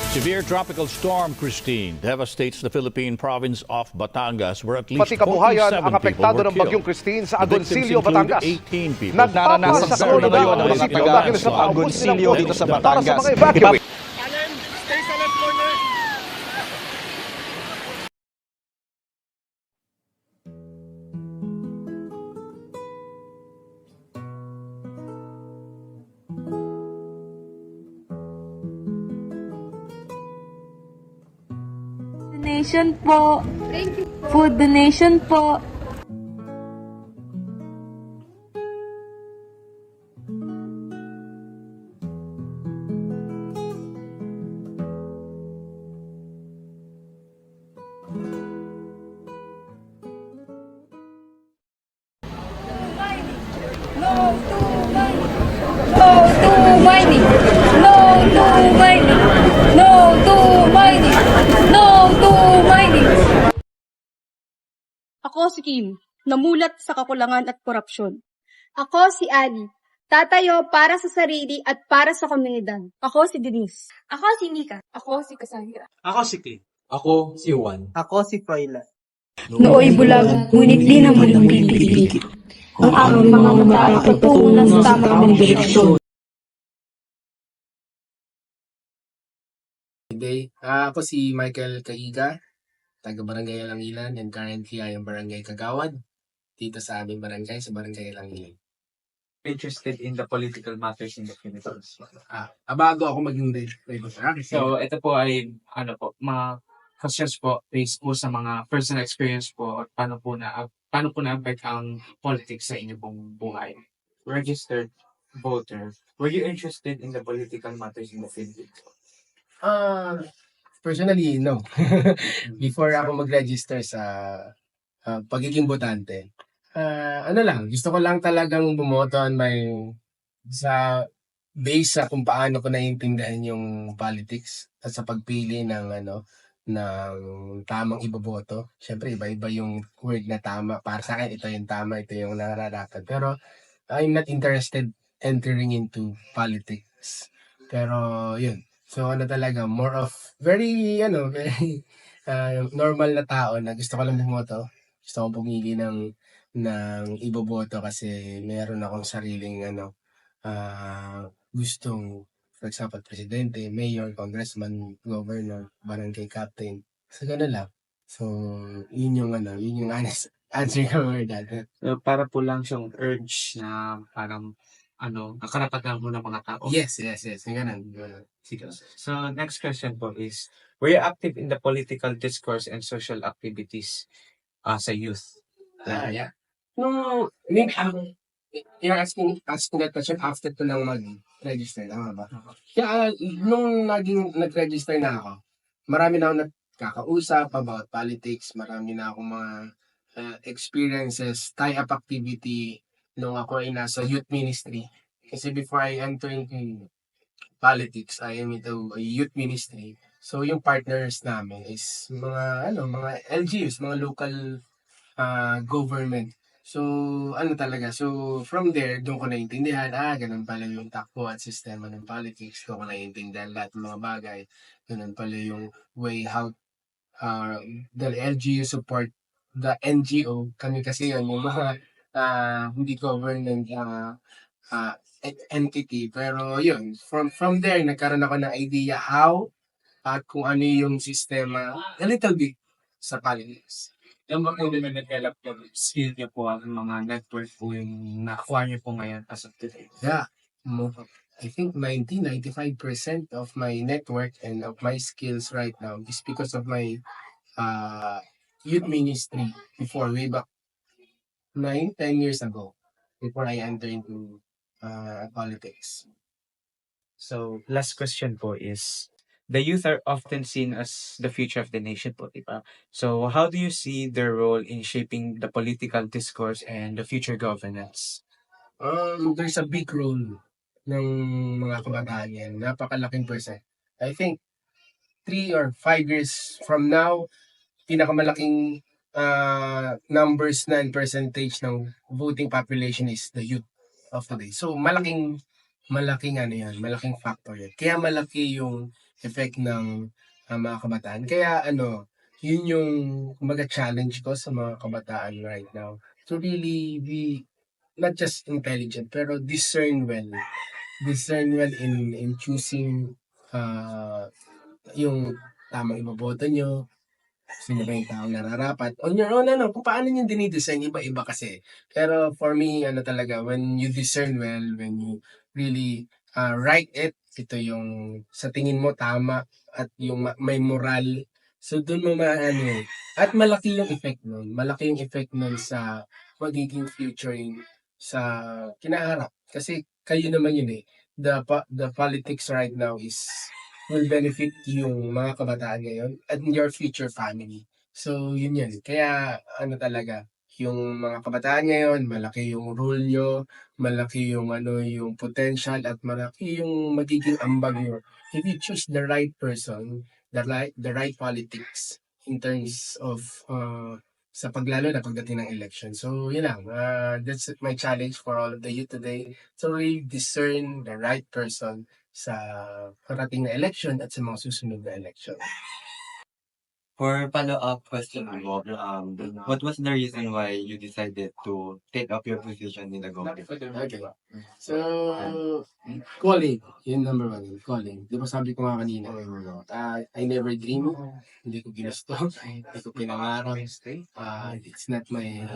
Severe tropical storm Christine devastates the Philippine province of Batangas, where at least Pati kabuhayan 47 ang apektado people ng were bagyong killed. Christine sa The victims Agoncillo, include Batangas. 18 people. Nagpapasa Naranasan sa na ngayon ang mga munisipyo epekto dahil ng sa storm. paubos nilang Agoncillo pondo dito sa para sa Batangas. mga evacuee. Donation po. Food donation po. No to mining. No to mining. No to mining. No to mining. No to mining. Ako si Kim, namulat sa kakulangan at korupsyon. Ako si Ali, tatayo para sa sarili at para sa komunidad. Ako si Denise. Ako si Nika. Ako si Cassandra. Ako si Kay. Ako si Juan. Ako si Froyla. Nooy bulag, ngunit di naman ang pipigil. Ang aming mga mata ay patungo na sa tamang direksyon. Day. Ako si Michael Caiga, taga Barangay Alangilan, and currently I am Barangay Kagawad dito sa aming barangay, sa Barangay Alangilan. Interested in the political matters in the Philippines. Bago ako maging So, ito po ay, mga questions po based po sa mga personal experience po at paano po na-affect ang politics sa inyong pong buhay. Registered voter. Were you interested in the political matters in the Philippines? Personally, no. Before ako mag-register sa pagiging botante, gusto ko lang talagang bumoto on sa base sa kung paano ko naiintindihan yung politics at sa pagpili ng tamang iboboto. Siyempre, iba-iba yung word na tama. Para sa akin, ito yung tama, ito yung nararapat. Pero, I'm not interested entering into politics. Pero, yun. So, talaga, more of very normal na tao na gusto ko lang bumoto. Gusto ko pumili ng iboboto kasi meron akong sariling gustong, for example, presidente, mayor, congressman, governor, barangay captain. So, gano'n lang. So, yun yung honest answer ko for that. So, para po lang siyang urge na parang karapatan mo ng mga tao. Yes. Yung ganun. Sige. So, next question po is, were you active in the political discourse and social activities sa youth? Yeah. You're asking that question after ko lang mag-register. Tama ba? Kaya, nung nag-register na ako, marami na ako nagkakausap about politics, marami na akong mga experiences, tie-up activity, nung ako ay nasa youth ministry. Kasi before I enter into politics, I am into a youth ministry. So, yung partners namin is mga LGUs, mga local government. So, so from there, doon ko naiintindihan, ganun pala yung takbo at sistema ng politics. Doon ko naiintindihan lahat ng mga bagay. Ganun pala yung way how the LGU support the NGO. Kami kasi yun, yung mga hindi government entity. Pero yun, from there, nagkaroon ako ng idea how at kung ano yung sistema, a little bit sa politics. Yung mga na-develop yung skill niyo po, ang mga network po yung na-acquire niyo po ngayon as of today? Yeah. I think 95% of my network and of my skills right now is because of my youth ministry before, way back 10 years ago, before I entered into politics. So, last question po is, the youth are often seen as the future of the nation po, diba? So, how do you see their role in shaping the political discourse and the future governance? There's a big role ng mga kabataan yan. Napakalaking percent. I think 3 or 5 years from now, pinakamalaking numbers na and percentage ng voting population is the youth of today. So malaking factor yan. Kaya malaki yung effect ng mga kabataan. Kaya yun yung kumbaga challenge ko sa mga kabataan right now to really be not just intelligent pero discern well in choosing yung tamang iboboto nyo, sino ba yung taong nararapat. On your own, kung paano nyo dinidesign, iba-iba kasi. Pero for me, talaga, when you discern well, when you really write it, ito yung sa tingin mo tama at yung may moral. So, doon mo maano. At malaki yung effect nun. Malaki yung effect nun sa magiging futuring sa kinaharap. Kasi kayo naman yun eh. The politics right now will benefit yung mga kabataan ngayon and your future family. So, yun yan. Kaya, talaga, yung mga kabataan ngayon, malaki yung role nyo, malaki yung yung potential at malaki yung magiging ambag nyo. If you choose the right person, the right politics in terms of sa paglalo na pagdating ng election. So, yun lang. That's my challenge for all of the youth today. So, really discern the right person sa parating na election at sa mga susunod na election. For follow-up question mo, what was the reason why you decided to take up your position in the government? Okay. So, calling. Yun number one. Calling. Di ba sabi ko nga kanina, I never dream. Hindi ko ginusto. Hindi ko pinangarap. It's not my...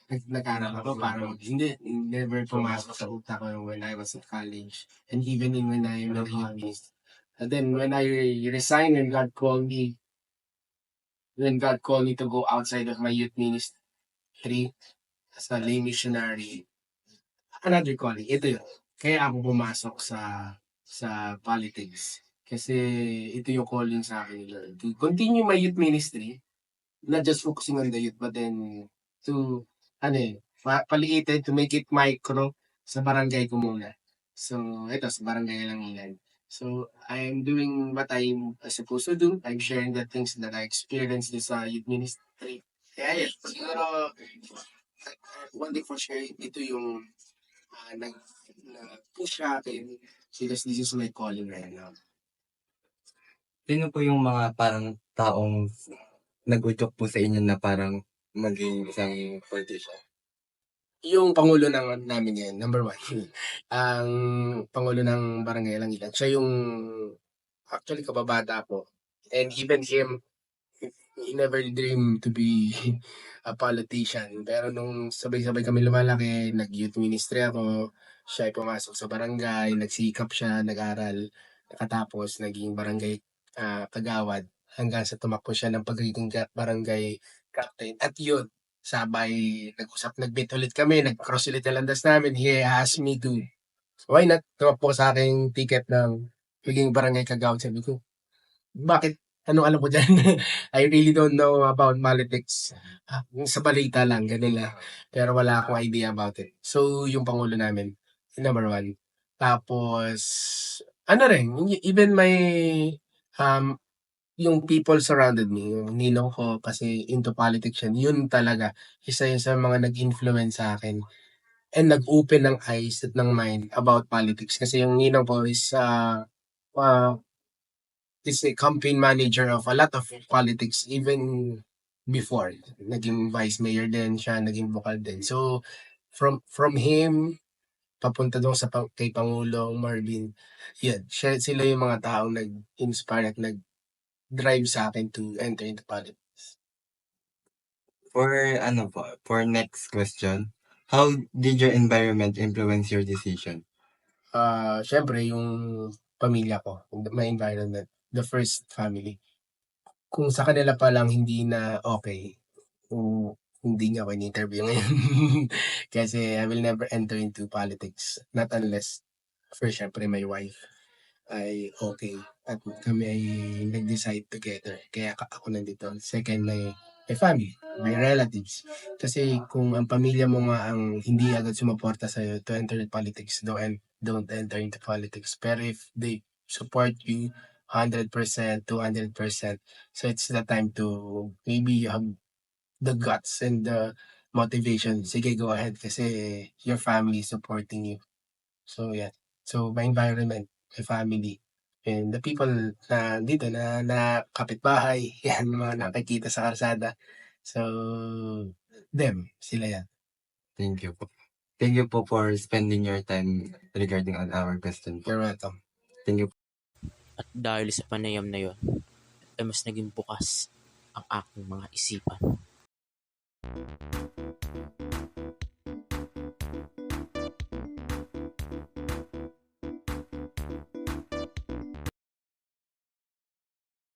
nag-aral ako parang hindi, never pumasok sa utak ko when I was at college. And even when I was youngest. And then when I resigned and God called me to go outside of my youth ministry as a lay missionary, another calling. Ito yun. Kaya ako pumasok sa politics. Kasi ito yung calling sa akin, Lord. To continue my youth ministry, not just focusing on the youth, but then to, paliitin, to make it micro sa barangay ko muna. So, ito, sa barangay Langilan. So, I'm doing what I'm supposed to do. I'm sharing the things that I experienced this youth ministry. Kaya, siguro, one thing for sure, ito yung nag-push sa akin because this is my calling right now. Sino po yung mga parang taong nag-udyok po sa inyo na parang maging isang politician? Yung pangulo namin yan, number one. Ang pangulo ng barangay Langilan. Siya yung actually kababata ko. And even him, he never dreamed to be a politician. Pero nung sabay-sabay kami lumalaki, nag-youth ministry ako, siya ay pumasok sa barangay, nagsikap siya, nag-aral, nakatapos, naging barangay kagawad, hanggang sa tumakbo siya ng pagiging barangay captain. At yun, sabay, nag-meet ulit kami, nag-cross ulit ang landas namin. He asked me to, why not tumakbo sa aking ticket ng pagiging barangay kagawad. Sabi ko, bakit? Anong alam ko dyan? I really don't know about politics. Sa balita lang, ganun lang. Pero wala akong idea about it. So, yung pangulo namin, number one. Tapos, even my, yung people surrounded me, yung ninong ko, kasi into politics yun talaga. Isa yun sa mga nag-influence sa akin. And nag-open ng eyes at ng mind about politics. Kasi yung ninong ko is a campaign manager of a lot of politics even before. Naging vice mayor din siya, naging vocal din. So, from him, papunta doon sa kay Pangulong Marvin, yan, sila yung mga taong nag-inspire at nag-drive sa akin to enter into politics. For next question, how did your environment influence your decision? Syempre, yung pamilya ko, my environment, the first family. Kung sa kanila pa lang hindi na okay, hindi nga ako in-interview ngayon. Kasi I will never enter into politics. Not unless, first, syempre, my wife ay okay. At kami ay nag-decide together. Kaya ako nandito. Second, my family, my relatives. Kasi kung ang pamilya mo nga ang hindi agad sumuporta sa'yo to enter in politics, don't enter into politics. Pero if they support you 100%, 200%, so it's the time to maybe have the guts and the motivation. Sige, go ahead kasi your family is supporting you. So, yeah. So, my environment, my family, And the people na dito na kapitbahay, yan, mga nakikita sa kalsada. So, sila yan. Thank you po. Thank you po for spending your time regarding on our question po. You're welcome. Thank you. At dahil sa panayam na yon, ay mas naging bukas ang aking mga isipan.